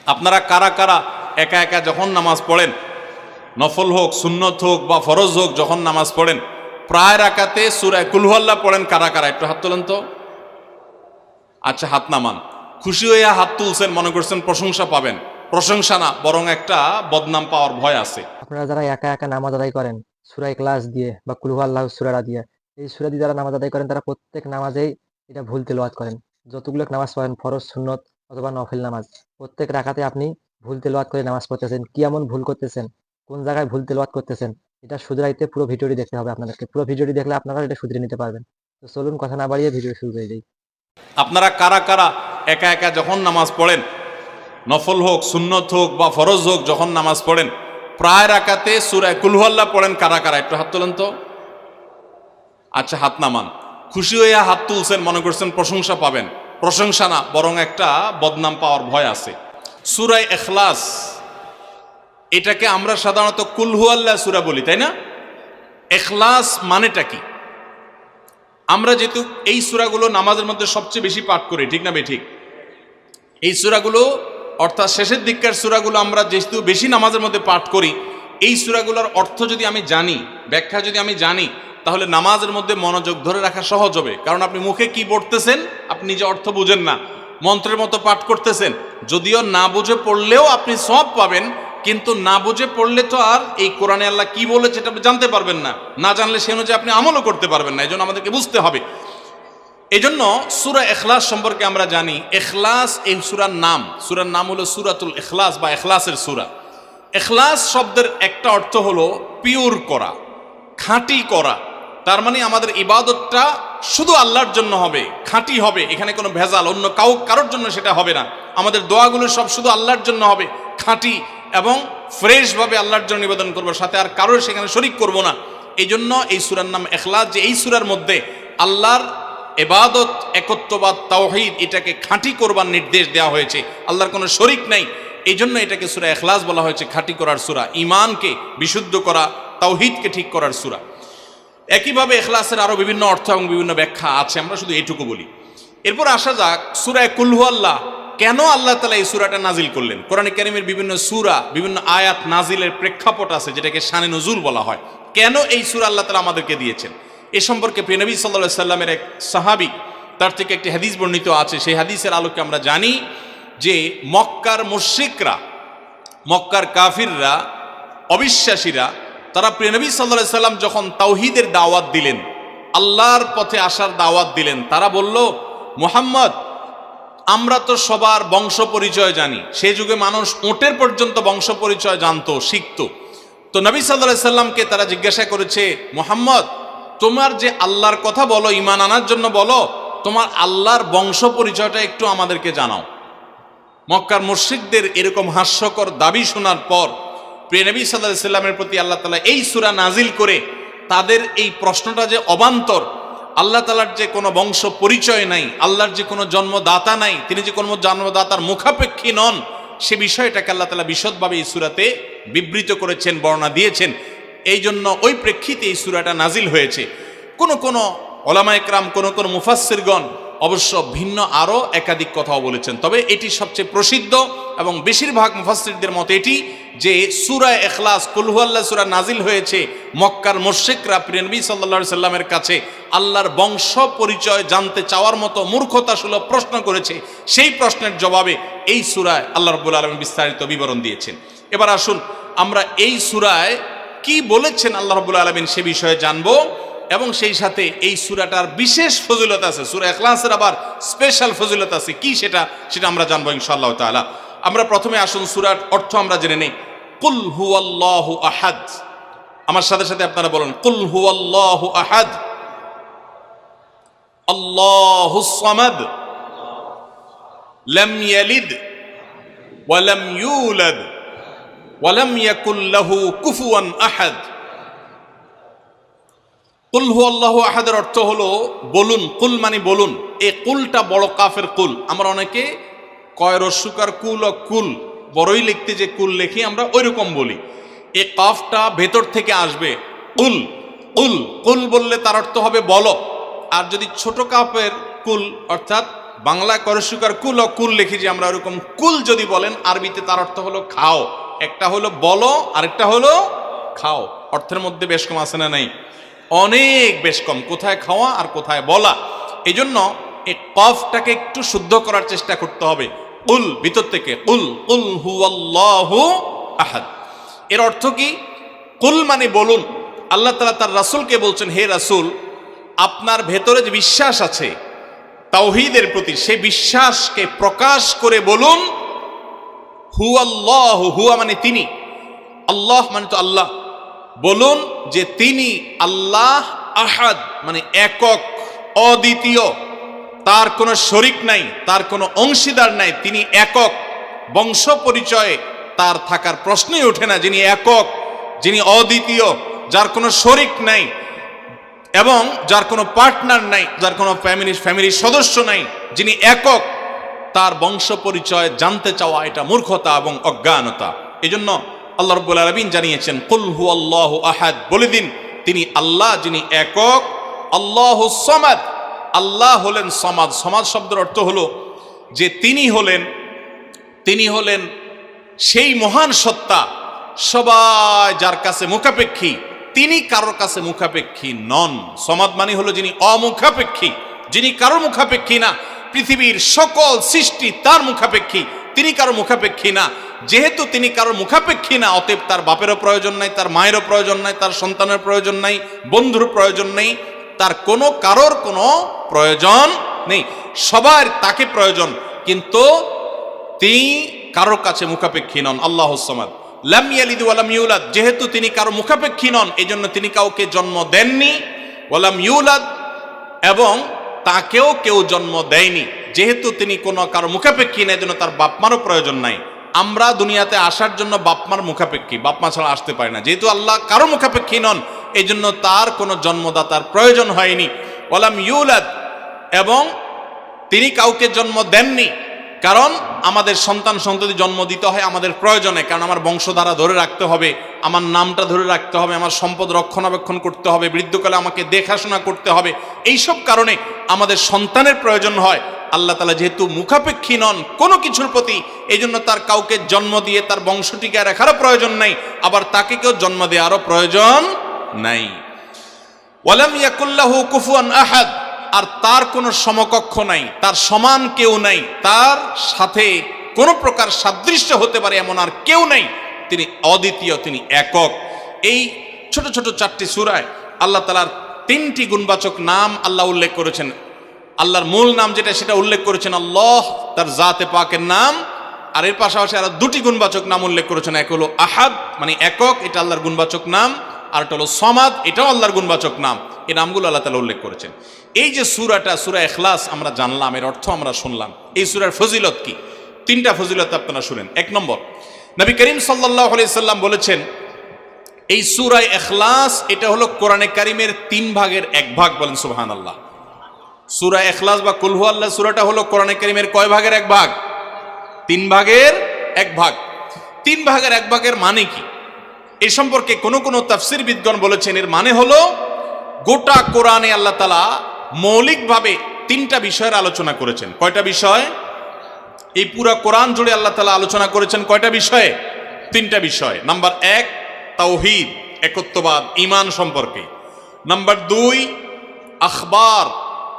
আপনারা কারা কারা একা একা যখন নামাজ পড়েন, নফল হোক সুন্নত হোক বা ফরজ হোক, যখন নামাজ পড়েন প্রায় রাকাতে সূরা কুল হুয়াল্লাহ পড়েন কারা কারা? একটু হাত তোলেন তো। আচ্ছা, হাত নামান। খুশি হইয়া হাত তুলছেন, মনে করছেন প্রশংসা পাবেন। প্রশংসা না, বরং একটা বদনাম পাওয়ার ভয় আছে। আপনারা যারা একা একা নামাজ আদায় করেন সূরা ইখলাস দিয়ে বা কুল হুয়াল্লাহু সূরা দিয়ে, এই সূরা দিয়ে যারা নামাজ আদায় করেন তারা প্রত্যেক নামাজেই এটা ভুল তেলাওয়াত করেন। যতগুলো নামাজ পড়েন, ফরজ, সুন্নত অথবা নফল নামাজ, প্রত্যেক রাকাতে আপনি ভুল তেলাওয়াত করে নামাজ পড়তেছেন। কি এমন ভুল করতেছেন, কোন জায়গায় ভুল তেলাওয়াত করতেছেন, এটা শুধরাইতে পুরো ভিডিওটি দেখতে হবে আপনাদেরকে। পুরো ভিডিওটি দেখলে আপনারা এটা শুধরে নিতে পারবেন। তো চলুন কথা না বাড়িয়ে ভিডিও শুরু করে দিই। আপনারা কারা কারা একা একা যখন নামাজ পড়েন, নফল হোক সুন্নত হোক বা ফরজ হোক, যখন নামাজ পড়েন প্রায় রাকাতে সূরা কুল হুয়াল্লাহ পড়েন কারা কারা? একটু হাত তোলেন তো। আচ্ছা, হাত নামান। খুশি হইয়া হাত তুলছেন, মনে করছেন প্রশংসা পাবেন। প্রশংসা না, বরং একটা বদনাম পাওয়ার ভয় আছে। সূরা ইখলাস, এটাকে আমরা সাধারণত কুল হুয়াল্লাহ সূরা বলি, তাই না? ইখলাস মানেটা কি? আমরা যেহেতু এই সূরাগুলো নামাজের মধ্যে সবচেয়ে বেশি পাঠ করি, ঠিক না বেঠিক? এই সূরাগুলো অর্থাৎ শেষের দিককার সূরাগুলো আমরা যেহেতু বেশি নামাজের মধ্যে পাঠ করি, এই সূরাগুলোর অর্থ যদি আমি জানি, ব্যাখ্যা যদি আমি জানি, তাহলে নামাজের মধ্যে মনোযোগ ধরে রাখা সহজ হবে। কারণ আপনি মুখে কি পড়তেছেন, আপনি নিজে অর্থ বুঝেন না, মন্ত্রের মতো পাঠ করতেছেন। যদিও না বুঝে পড়লেও আপনি সওয়াব পাবেন, কিন্তু না বুঝে পড়লে তো আর এই কোরআনে আল্লাহ কি বলেছে এটা আপনি জানতে পারবেন না। না জানলে সে অনুযায়ী আপনি আমলও করতে পারবেন না। এই জন্য আমাদেরকে বুঝতে হবে। এই জন্য সূরা ইখলাস সম্পর্কে আমরা জানি। ইখলাস এই সূরার নাম, সূরার নাম হলো সূরাতুল ইখলাস বা ইখলাসের সূরা। ইখলাস শব্দের একটা অর্থ হলো পিওর করা, খাঁটি করা। তার মানে আমাদের ইবাদতটা শুধু আল্লাহর জন্য হবে, খাঁটি হবে, এখানে কোনো ভেজাল অন্য কারোর জন্য সেটা হবে না। আমাদের দোয়াগুলো সব শুধু আল্লাহর জন্য হবে, খাঁটি এবং ফ্রেশভাবে আল্লাহর জন্য নিবেদন করবো, সাথে আর কারোর সেখানে শরিক করব না। এই জন্য এই সূরার নাম ইখলাস, যে এই সূরার মধ্যে আল্লাহর ইবাদত, একত্ববাদ, তাওহীদ, এটাকে খাঁটি করবার নির্দেশ দেওয়া হয়েছে। আল্লাহর কোনো শরিক নাই, এই জন্য এটাকে সূরা ইখলাস বলা হয়েছে, খাঁটি করার সূরা, ঈমানকে বিশুদ্ধ করা, তাওহীদকে ঠিক করার সূরা। একইভাবে ইখলাসের আরো বিভিন্ন অর্থ এবং বিভিন্ন ব্যাখ্যা আছে, আমরা শুধু এটুকু বলি। এরপর আসা যাক সূরা কুল হুয়াল্লাহ। কেন আল্লাহ তাআলা এই সূরাটা নাজিল করলেন? কোরআনে কারীমের বিভিন্ন সূরা, বিভিন্ন আয়াত নাজিলের প্রেক্ষাপট আছে, যেটাকে শানে নুজুল বলা হয়। কেন এই সূরা আল্লাহ তাআলা আমাদেরকে দিয়েছেন, এ সম্পর্কে প্রিয় নবী সাল্লাল্লাহু আলাইহি সাল্লামের এক সাহাবী, তার থেকে একটি হাদিস বর্ণিত আছে। সেই হাদিসের আলোকে আমরা জানি যে মক্কার মুশরিকরা, মক্কার কাফিররা, অবিশ্বাসীরা, তারা প্রিয় নবী সাল্লাল্লাহু আলাইহি সাল্লাম যখন তাওহীদের দাওয়াত দিলেন, আল্লাহর পথে আসার দাওয়াত দিলেন, তারা বলল, মুহাম্মদ, আমরা তো সবার বংশ পরিচয় জানি। সেই যুগে মানুষ ওটের পর্যন্ত বংশ পরিচয় জানতো, শিখতো। তো নবী সাল্লাল্লাহু আলাইহি সাল্লামকে তারা জিজ্ঞাসা করেছে, মুহাম্মদ, তোমার যে আল্লাহর কথা বলো, ঈমান আনার জন্য বলো, তোমার আল্লাহর বংশ পরিচয়টা একটু আমাদেরকে জানাও। মক্কার মুশরিকদের এরকম হাস্যকর দাবি শোনার পর প্রিয় নবী সাল্লাল্লাহু আলাইহি সাল্লামের প্রতি আল্লাহ তাআলা এই সূরা নাজিল করে তাদের এই প্রশ্নটা যে অবান্তর, আল্লাহ তাআলার যে কোনো বংশ পরিচয় নাই, আল্লাহর যে কোনো জন্মদাতা নাই, তিনি যে কোনো জন্মদাতার মুখাপেক্ষী নন, সে বিষয়টাকে আল্লাহ তাআলা বিশদভাবে এই সূরাতে বিবৃত করেছেন, বর্ণনা দিয়েছেন। এই জন্য ওই প্রেক্ষিতে এই সূরাটা নাজিল হয়েছে। কোন উলামা ইকরাম, কোন মুফাসসিরগণ অবশ্য ভিন্ন আরো একাধিক কথাও বলেছেন। তবে এটি সবচেয়ে প্রসিদ্ধ এবং বেশিরভাগ মুফাসসিরদের মত এটি যে সূরা ইখলাস, কুল হুয়াল্লাহ সূরা নাজিল হয়েছে মক্কার মুশরিকরা প্রিয় নবী সাল্লাল্লাহু আলাইহি সাল্লামের কাছে আল্লাহর বংশ পরিচয় জানতে চাওয়ার মতো মূর্খতাসুলভ প্রশ্ন করেছে। সেই প্রশ্নের জবাবে এই সূরায় আল্লাহ রাব্বুল আলামিন বিস্তারিত বিবরণ দিয়েছেন। এবার আসুন আমরা এই সূরায় কি বলেছেন আল্লাহ রাব্বুল আলামিন সে বিষয়ে জানবো, এবং সেই সাথে এই সূরাটার বিশেষ ফজিলত আছে। সূরা ইখলাসের আবার স্পেশাল ফজিলত আছে, কি সেটা আমরা জানবো ইনশাআল্লাহ তাআলা। আমরা প্রথমে আসুন সূরার অর্থ আমরা জেনে নেই। কুল হুয়াল্লাহু আহাদ। আমার সাথে সাথে আপনারা বলুন, কুল হুয়াল্লাহু আহাদ, আল্লাহুস সামাদ, লাম ইয়ালিদ ওয়া লাম ইউলাদ ওয়া লাম ইয়াকুল লাহু কুফুয়ান আহাদ। কুল হুয়াল্লাহু আহাদের অর্থ হলো বলুন। কুল মানে বলুন। এই কুলটা বড় কাফের কুল। আমরা অনেকে কয় রস্যকার কুল ও কুল, বড়ই লিখতে যে কুল লিখি আমরা ওই রকম বলি। এই কাফটা ভেতর থেকে আসবে, কুল। কুল কুল বললে তার অর্থ হবে বলো। আর যদি ছোট কাফের কুল অর্থাৎ বাংলা করসুকার কুল ও কুল লিখি যে আমরা ওরকম কুল যদি বলেন আরবিতে তার অর্থ হলো খাও। একটা হলো বলো, আরেকটা হলো খাও। অর্থের মধ্যে বেশ কম আছে না নাই? অনেক বেশ কম, কোথায় খাওয়া আর কোথায় বলা। এই জন্য এই কফটাকে একটু শুদ্ধ করার চেষ্টা করতে হবে। কুল ভিতর থেকে কুল, কুল হুয়াল্লাহু আহাদ। এর অর্থ কি? কুল মানে বলুন। আল্লাহ তাআলা তার রাসূলকে বলছেন, হে রাসূল, আপনার ভেতরে যে বিশ্বাস আছে তাওহীদের প্রতি, সেই বিশ্বাসকে প্রকাশ করে বলুন হুয়াল্লাহু, হুয়া মানে তিনি, আল্লাহ মানে তো আল্লাহ। বলুন যে তিনি আল্লাহ, আহাদ মানে একক, অদ্বিতীয়, তার কোনো শরিক নাই, তার কোনো অংশীদার নাই, তিনি একক। বংশ পরিচয়ে তার থাকার প্রশ্নই ওঠে না। যিনি একক, যিনি অদ্বিতীয়, যার কোনো শরিক নাই এবং যার কোনো পার্টনার নাই, যার কোনো ফ্যামিলির সদস্য নাই, যিনি একক, তার বংশ পরিচয় জানতে চাওয়া এটা মূর্খতা এবং অজ্ঞানতা। এই জন্য আল্লাহ রাব্বুল আলামিন জানিয়েছেন কুল হুয়াল্লাহু আহাদ, বলে দিন তিনি আল্লাহ যিনি একক, আল্লাহুস সামাদ, আল্লাহ হলেন সমাদ। সমাদ শব্দের অর্থ হলো যে তিনি হলেন সেই মহান সত্তা, সবাই যার কাছে মুখাপেক্ষী, তিনি কারোর কাছে মুখাপেক্ষী নন। সমাদ মানে হলো যিনি অমুখাপেক্ষী, যিনি কারোর মুখাপেক্ষী না। পৃথিবীর সকল সৃষ্টি তার মুখাপেক্ষী, তিনি কারোর মুখাপেক্ষী না। যেহেতু তিনি কারোর মুখাপেক্ষী না, অতএব তার বাপেরও প্রয়োজন নাই, তার মায়েরও প্রয়োজন নাই, তার সন্তানের প্রয়োজন নাই, বন্ধুর প্রয়োজন নেই, তার কারোর কোনো প্রয়োজন নেই। সবার তাকে প্রয়োজন, কিন্তু তিনি কারোর কাছে মুখাপেক্ষী নন। আল্লাহুস সামাদ, লাম ইয়ালিদ ওয়া লাম ইউলাদ। যেহেতু তিনি কারো মুখাপেক্ষী নন, এই জন্য তিনি কাউকে জন্ম দেননি। ওয়া লাম ইউলাদ, এবং তাকেও কেউ জন্ম দেয়নি। যেহেতু তিনি কোনো কারো মুখাপেক্ষী না, এই জন্য তার বাপমারও প্রয়োজন নাই। আমরা দুনিয়াতে আসার জন্য বাপমার মুখাপেক্ষী, বাপমা ছাড়া আসতে পারে না। যেহেতু আল্লাহ কারো মুখাপেক্ষী নন, এই জন্য তার কোনো জন্মদাতার প্রয়োজন হয়নি। ওয়া লাম ইউলাদ, এবং তিনি কাউকে জন্ম দেননি। কারণ আমাদের সন্তান সন্ততি জন্ম দিতে হয় আমাদের প্রয়োজনে, কারণ আমার বংশধারা ধরে রাখতে হবে, আমার নামটা ধরে রাখতে হবে, আমার সম্পদ রক্ষণাবেক্ষণ করতে হবে, বৃদ্ধকালে আমাকে দেখাশোনা করতে হবে। এইসব কারণে আমাদের সন্তানের প্রয়োজন হয়। আল্লাহ তাআলা যেহেতু মুখাপেক্ষী নন কোনো কিছুর প্রতি, এই জন্য তার কাউকে জন্ম দিয়ে তার বংশ টিকায় রাখারও প্রয়োজন নাই, আবার তাকে কেউ জন্ম দেওয়ারও প্রয়োজন নাই। ওয়ালাম ইয়াকুল্লাহু কুফুয়ান আহাদ, আর তার কোনো সমকক্ষ নাই, তার সমান কেউ নাই, তার সাথে কোনো প্রকার সাদৃশ্য হতে পারে এমন আর কেউ নাই। তিনি অদ্বিতীয়, তিনি একক। এই ছোট ছোট 4টি সূরায় আল্লাহ তাআলার 3টি গুণবাচক নাম আল্লাহ উল্লেখ করেছেন। আল্লাহর মূল নাম যেটা, সেটা উল্লেখ করেছেন আল্লাহ, তার জাতে পাকের নাম। আর এর পাশাপাশি আরো 2টি গুণবাচক নাম উল্লেখ করেছেন। এক হলো আহাদ মানে একক, এটা আল্লাহর গুণবাচক নাম। আর এটা হলো সমাদ, এটাও আল্লাহর গুণবাচক নাম। এই নামগুলো আল্লাহ তাআলা উল্লেখ করেছেন। এই যে সূরাটা, সূরা ইখলাস আমরা জানলাম, এর অর্থ আমরা শুনলাম। এই সূরার ফজিলত কি? 3টা ফজিলত আপনারা শুনেন। 1 নম্বর, নবী করিম সাল্লাল্লাহু আলাইহি সাল্লাম বলেছেন এই সূরা ইখলাস এটা হলো কোরআনে কারীমের 3 ভাগের 1 ভাগ। বলেন সুবহানাল্লাহ। সূরা ইখলাস বা কুল হুয়াল্লাহ সূরাটা হলো কোরআনে কারীমের কয় ভাগের 1 ভাগ? 3 ভাগের 1 ভাগ। 3 ভাগের 1 ভাগের মানে কি? এই সম্পর্কে কোন তাফসীরবিদগণ বলেছেন এর মানে হলো গোটা কোরআনে আল্লাহ তাআলা মৌলিকভাবে 3টা বিষয়ের আলোচনা করেছেন। কয়টা বিষয়? এই পুরা কোরআন জুড়ে আল্লাহ তাআলা আলোচনা করেছেন কয়টা বিষয়ে? 3টা বিষয়। নাম্বার 1 তাওহীদ, একত্ববাদ, ঈমান সম্পর্কে। নাম্বার 2 আখবার,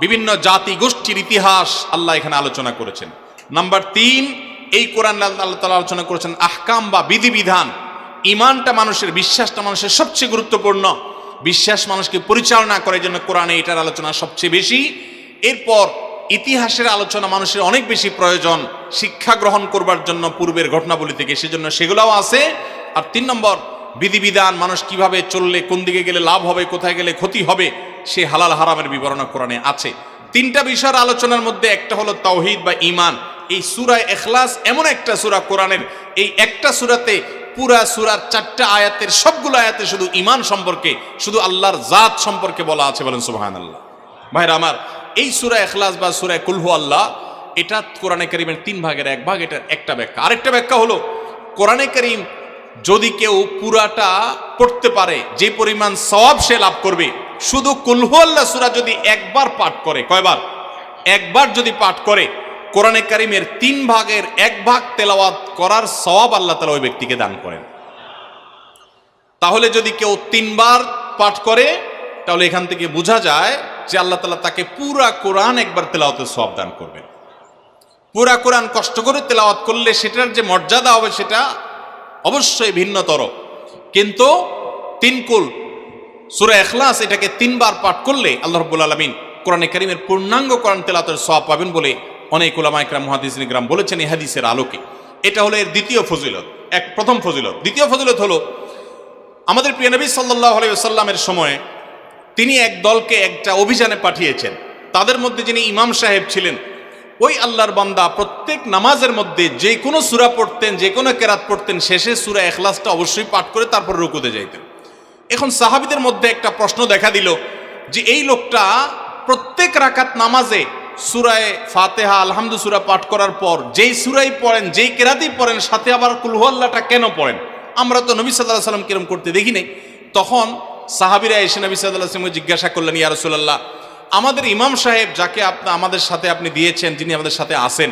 বিভিন্ন জাতি গোষ্ঠীর ইতিহাস আল্লাহ এখানে আলোচনা করেছেন। নাম্বার 3 এই কোরআন আল্লাহ তাআলা আলোচনা করেছেন আহকাম বা বিধিবিধান। ঈমানটা মানুষের, বিশ্বাসটা মানুষের সবচেয়ে গুরুত্বপূর্ণ। বিশ্বাস মানুষকে পরিচালনা করে, জন্য কোরআনে এটার আলোচনা সবচেয়ে বেশি। এরপর ইতিহাসের আলোচনা মানুষের অনেক বেশি প্রয়োজন শিক্ষা গ্রহণ করবার জন্য পূর্বের ঘটনাবলী থেকে, সেজন্য সেগুলোও আছে। আর 3 নম্বর বিধিবিধান, মানুষ কিভাবে চললে কোন দিকে গেলে লাভ হবে, কোথায় গেলে ক্ষতি হবে, সে হালাল হারামের বিবরণ কোরআনে আছে। 3টা বিষয়ের আলোচনার মধ্যে একটা হলো তাওহীদ বা ঈমান। এই সূরা ইখলাস এমন একটা সূরা কোরআনের, এই একটা সূরাতে পুরা সূরার 4টা আয়াতের সবগুলো আয়াতে শুধু ঈমান সম্পর্কে, শুধু আল্লাহর জাত সম্পর্কে বলা আছে। বলেন সুবহানাল্লাহ। ভাইরা আমার, এই সূরা ইখলাস বা সূরা কুল হুয়াল্লাহ এটা কোরআনে কারীমের 3 ভাগের 1 ভাগ। এটার একটা ব্যাখ্যা। আরেকটা ব্যাখ্যা হলো কোরআনে কারীম যদি কেউ পুরাটা পড়তে পারে, যে পরিমাণ সওয়াব সে লাভ করবে। শুধু কুল হুয়াল্লাহ সূরা যদি একবার পাঠ করে, কয়বার? একবার যদি পাঠ করে কোরআনে কারিমের 3 ভাগের 1 ভাগ তেলাওয়াত করার সওয়াব আল্লাহ তাআলা ওই ব্যক্তিকে দান করেন। তাহলে যদি কেউ 3 বার পাঠ করে তাহলে এখান থেকে বোঝা যায় যে আল্লাহ তাআলা তাকে পুরা কোরআন একবার তেলাওয়াতের সওয়াব দান করবেন। পুরা কোরআন কষ্ট করে তেলাওয়াত করলে সেটার যে মর্যাদা হবে সেটা অবশ্যই ভিন্নতর, কিন্তু 3 কুল সূরা ইখলাস এটাকে 3 বার পাঠ করলে আল্লাহ রাব্বুল আলামিন কোরআনে কারীমের পূর্ণাঙ্গ কোরআন তেলাওয়াতের সওয়াব পাবেন বলে অনেক উলামা ইকরাম মুহাদ্দিসিন ইকরাম বলেছেন এই হাদিসের আলোকে। এটা হলো এর দ্বিতীয় ফজিলত, প্রথম ফজিলত। দ্বিতীয় ফজিলত হলো আমাদের প্রিয় নবী সাল্লাল্লাহু আলাইহি ওয়াসাল্লামের সময়ে তিনি এক দলকে একটা অভিযানে পাঠিয়েছেন। তাদের মধ্যে যিনি ইমাম সাহেব ছিলেন ওই আল্লাহর বান্দা প্রত্যেক নামাজের মধ্যে যে কোনো সূরা পড়তেন, যে কোনো কেরাত পড়তেন, শেষে সূরা ইখলাসটা অবশ্যই পাঠ করে তারপর রুকুতে যাইতেন। এখন সাহাবীদের মধ্যে একটা প্রশ্ন দেখা দিল যে এই লোকটা প্রত্যেক রাকাত নামাজে সূরায়ে ফাতিহা আলহামদু সূরা পাঠ করার পর যেই সূরাই পড়েন, যেই কেরাতই পড়েন, সাথে আবার কুল হুয়াল্লাহটা কেন পড়েন? আমরা তো নবী সাল্লাল্লাহু আলাইহি ওয়াসাল্লাম কিরম করতে দেখি নাই। তখন সাহাবীরা এসে নবী সাল্লাল্লাহু আলাইহি ওয়াসাল্লামকে জিজ্ঞাসা করলেন, ইয়া রাসূলুল্লাহ, আমাদের ইমাম সাহেব যাকে আমাদের সাথে আপনি দিয়েছেন, যিনি আমাদের সাথে আসেন,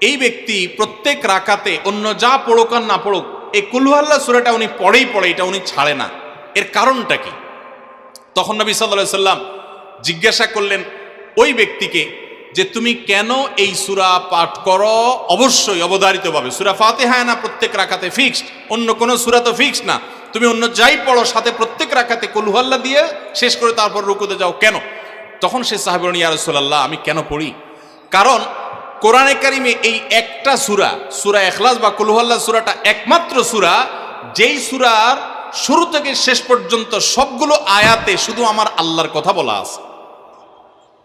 এই ব্যক্তি প্রত্যেক রাকাতে অন্য যা পড়ুক আর না পড়ুক এই কুল হুয়াল্লাহ সূরাটা উনি পড়ে, এটা উনি ছাড়ে না, এর কারণটা কি? তখন নবী সাল্লাল্লাহু আলাইহি ওয়াসাল্লাম জিজ্ঞাসা করলেন ওই ব্যক্তিকে যে তুমি কেন এই সূরা পাঠ করো? অবশ্যই অবধারিতভাবে সূরা ফাতিহা না প্রত্যেক রাকাতে ফিক্সড, অন্য কোনো সূরা তো ফিক্সড না, তুমি অন্য যাই পড়ো সাথে প্রত্যেক রাকাতে কুল হুয়াল্লাহ দিয়ে শেষ করে তারপর রুকুতে যাও কেন? তখন সে সাহাবী বলেন, ইয়া রাসূলুল্লাহ, আমি কেন পড়ি? কারণ কোরআনে কারিমে এই একটা সূরা, সূরা ইখলাস বা কুল হুয়াল্লাহ সূরাটা একমাত্র সূরা যেই সূরার শুরু থেকে শেষ পর্যন্ত সবগুলো আয়াতে শুধু আমার আল্লাহর কথা বলা আছে।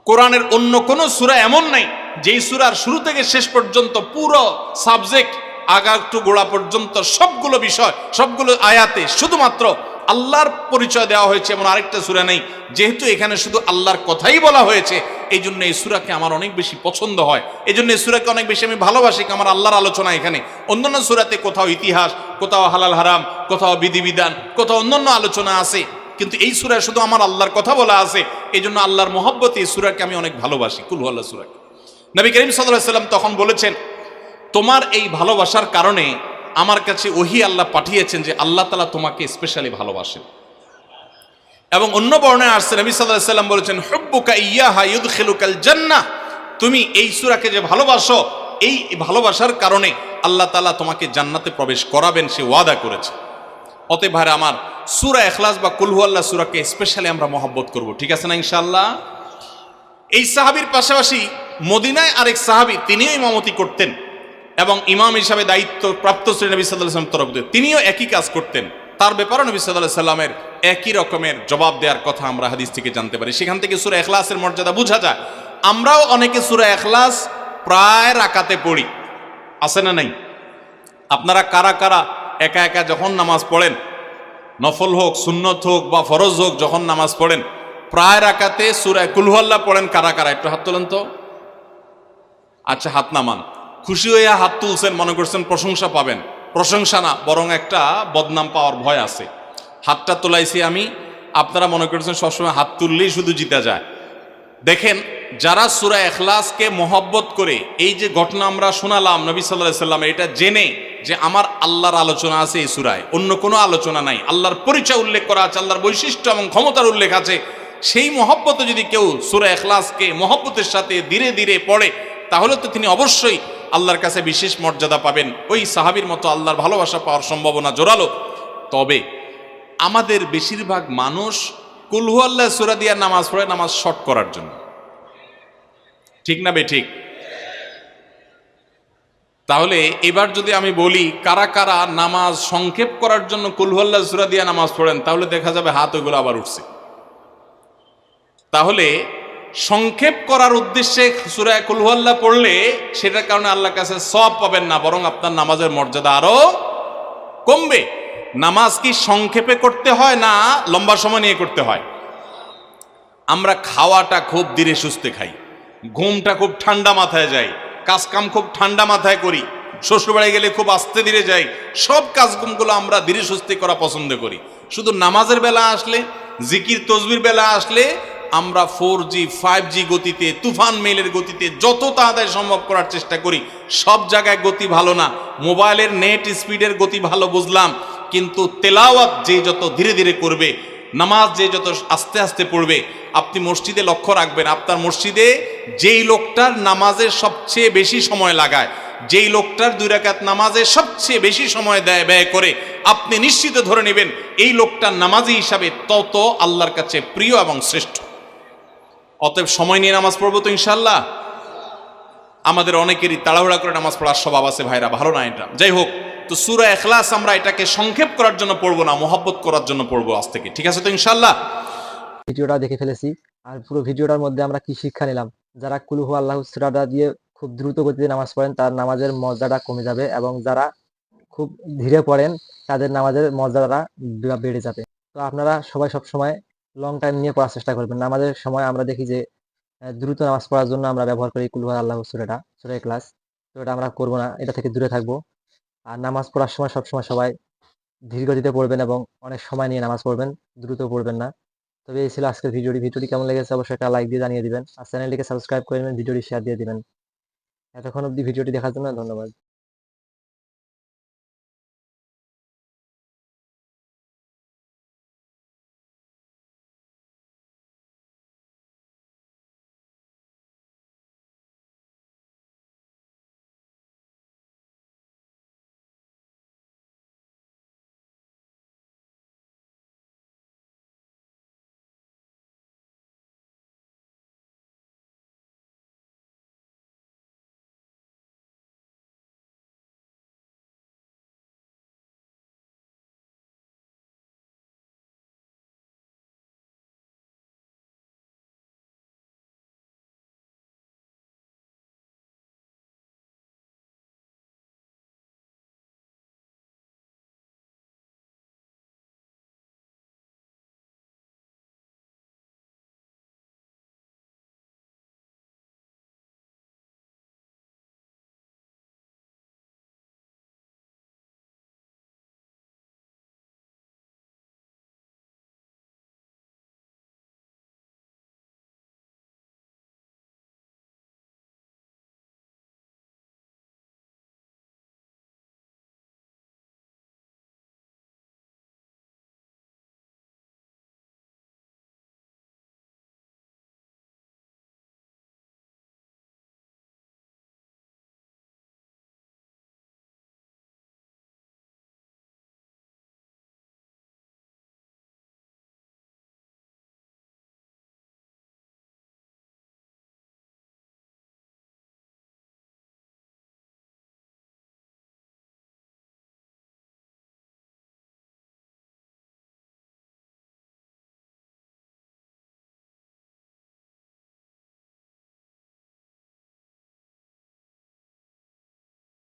কোরআনের অন্য কোনো সূরা এমন নাই যেই সূরার শুরু থেকে শেষ পর্যন্ত পুরো সাবজেক্ট আগা টু গোড়া পর্যন্ত সবগুলো বিষয়, সবগুলো আয়াতে শুধুমাত্র আল্লাহর পরিচয় দেওয়া হয়েছে এমন আরেকটা সূরা নেই। যেহেতু এখানে শুধু আল্লাহর কথাই বলা হয়েছে, এই জন্য এই সূরাকে আমার অনেক বেশি পছন্দ হয়, এই জন্য এই সূরাকে অনেক বেশি আমি ভালোবাসি। আমার আল্লাহর আলোচনা এখানে। অন্যান্য সূরাতে কোথাও ইতিহাস, কোথাও হালাল হারাম, কোথাও বিধিবিধান, কোথাও অন্যান্য আলোচনা আছে, কিন্তু এই সূরায় শুধু আমার আল্লাহর কথা বলা আছে। এই জন্য আল্লাহর মহব্বতে এই সূরাকে আমি অনেক ভালোবাসি, কুল হুয়াল্লাহ সূরাকে। নবী করিম সাল্লাল্লাহু আলাইহি ওয়াসাল্লাম তখন বলেছেন, তোমার এই ভালোবাসার কারণে আমার কাছে ওহী আল্লাহ পাঠিয়েছেন যে আল্লাহ তাআলা তোমাকে স্পেশালি ভালোবাসেন। এবং অন্য বর্ণনায় আসছে নবী সাল্লাল্লাহু আলাইহি ওয়াসাল্লাম বলেছেন, হুব্বুকা ইয়্যাহা ইউদখিলুকাল জান্নাহ, তুমি এই সূরাকে যে ভালোবাসো, এই ভালোবাসার কারণে আল্লাহ তাআলা তোমাকে জান্নাতে প্রবেশ করাবেন, সে ওয়াদা করেছে। অতএব ভাইরা আমার, সূরা ইখলাস বা কুল হুয়াল্লাহ সূরাকে স্পেশালি আমরা মহব্বত করব, ঠিক আছে না ইনশাআল্লাহ? এই সাহাবীর পাশাপাশি মদিনায় আরেক সাহাবী, তিনিও ইমামতি করতেন এবং ইমাম হিসাবে দায়িত্ব প্রাপ্ত ছিলেন নবী সাল্লাল্লাহু আলাইহি ওয়াসাল্লাম তরফ থেকে, তিনিও একই কাজ করতেন। তার ব্যাপারে নবী সাল্লাল্লাহু আলাইহি ওয়াসাল্লামের একই রকমের জবাব দেওয়ার কথা আমরা হাদিস থেকে জানতে পারি। সেখান থেকে সূরা ইখলাসের মর্যাদা বোঝা যায়। আমরাও অনেকে সূরা ইখলাস প্রায় রাকাতে পড়ি, আছে না নাই? আপনারা কারা কারা একা একা যখন নামাজ পড়েন, নফল হোক, সুন্নত হোক বা ফরজ হোক, যখন নামাজ পড়েন প্রায় রাকাতে সূরা কুল হুয়াল্লাহ পড়েন কারা কারা? একটু হাত তোলেন তো। আচ্ছা, হাত নামান। খুশি হয়ে হাত তুলছেন, মনে করছেন প্রশংসা পাবেন। প্রশংসা না, বরং একটা বদনাম পাওয়ার ভয় আছে। হাতটা তোলাইছি আমি, আপনারা মনে করছেন সবসময় হাত তুললেই শুধু জিতা যায়। দেখেন, যারা সূরা ইখলাসকে মহব্বত করে, এই যে ঘটনা আমরা শোনালাম নবী সাল্লাল্লাহু আলাইহি ওয়াসাল্লাম, এটা জেনে যে আমার আল্লাহর আলোচনা আছে এই সূরায়, অন্য কোনো আলোচনা নাই, আল্লাহর পরিচয় উল্লেখ করা আছে, আল্লাহর বৈশিষ্ট্য এবং ক্ষমতার উল্লেখ আছে, সেই মহব্বতে যদি কেউ সূরা ইখলাসকে মহব্বতের সাথে ধীরে ধীরে পড়ে, তাহলে তো তিনি অবশ্যই আল্লাহর কাছে বিশেষ মর্যাদা পাবেন। ওই সাহাবীর মতো আল্লাহর ভালোবাসা পাওয়ার সম্ভাবনা জোরালো। তবে আমাদের বেশিরভাগ মানুষ কুল হুয়াল্লাহ সূরা দিয়ে নামাজ পড়ে নামাজ শর্ট করার জন্য, ঠিক না বেঠিক? তাহলে এবার যদি আমি বলি কারা কারা নামাজ সংক্ষেপ করার জন্য কুল হুয়াল্লাহ সূরা দিয়ে নামাজ পড়েন, তাহলে দেখা যাবে হাত ওইগুলো আবার উঠছে। তাহলে সংক্ষেপ করার উদ্দেশ্যে সূরা কুল হুয়াল্লাহ পড়লে সেটার কারণে আল্লাহর কাছে সওয়াব পাবেন না, বরং আপনার নামাজের মর্যাদা আরো কমবে। নামাজ কি সংক্ষেপে করতে হয় না লম্বা সময় নিয়ে করতে হয়? আমরা খাওয়াটা খুব ধীরে সুস্থে খাই, ঘুমটা খুব ঠান্ডা মাথায় যায়, কাজকাম খুব ঠান্ডা মাথায় করি, শ্বশুরবাড়ি গেলে খুব আস্তে ধীরে যাই, সব কাজগুলো আমরা ধীরে সুস্থে করা পছন্দ করি। শুধু নামাজের বেলা আসলে, জিকির তসবির বেলা আসলে আমরা 4G 5G গতিতে, তুফান মেলের গতিতে যত তাড়াতাড়ি সম্ভব করার চেষ্টা করি। সব জায়গায় গতি ভালো না, মোবাইলের নেট স্পিডের গতি ভালো বুঝলাম, কিন্তু তেলাওয়াত যে যত ধীরে ধীরে করবে, নামাজ যে যত আস্তে আস্তে পড়বে। আপনি মসজিদে লক্ষ্য রাখবেন, আপনার মসজিদে যেই লোকটার নামাজের সবচেয়ে বেশি সময় লাগায়, যেই লোকটার 2 রাকাত নামাজে সবচেয়ে বেশি সময় ব্যয় করে, আপনি নিশ্চিত ধরে নেবেন এই লোকটার নামাজি হিসাবে তত আল্লাহর কাছে প্রিয় এবং শ্রেষ্ঠ। অতএব সময় নিয়ে নামাজ পড়বো তো ইনশাল্লাহ। আমাদের অনেকেরই তাড়াহুড়া করে নামাজ পড়ার স্বভাব আছে ভাইরা, ভালো না এটা। যাই হোক, তো সূরা ইখলাস আমরা এটাকে সংক্ষেপ করার জন্য পড়বো না, মহব্বত করার জন্য পড়বো আজ থেকে, ঠিক আছে তো ইনশাল্লাহ। ভিডিওটা দেখে ফেলেছি, আর পুরো ভিডিওটার মধ্যে আমরা কি শিক্ষা নিলাম? যারা কুল হু আল্লাহু সূরাটা দিয়ে খুব দ্রুত গতিতে নামাজ পড়েন তার নামাজের মর্যাদা কমে যাবে, এবং যারা খুব ধীরে পড়েন তাদের নামাজের মর্যাদাটা বেড়ে যাবে। তো আপনারা সবাই সবসময় লং টাইম নিয়ে পড়ার চেষ্টা করবেন। নামাজের সময় আমরা দেখি যে দ্রুত নামাজ পড়ার জন্য আমরা ব্যবহার করি কুল হু আল্লাহু সূরাটা, সূরা ইখলাস। তো এটা আমরা করবো না, এটা থেকে দূরে থাকবো। আর নামাজ পড়ার সময় সবসময় সবাই ধীর গতিতে পড়বেন এবং অনেক সময় নিয়ে নামাজ পড়বেন, দ্রুত পড়বেন না। তবে এই ছিল আজকের ভিডিওটি কেমন লেগেছে অবশ্যই একটা লাইক দিয়ে জানিয়ে দিবেন, আর চ্যানেলটিকে সাবস্ক্রাইব করে নেবেন, ভিডিওটি শেয়ার দিয়ে দিবেন। এতক্ষণ অবধি ভিডিওটি দেখার জন্য ধন্যবাদ।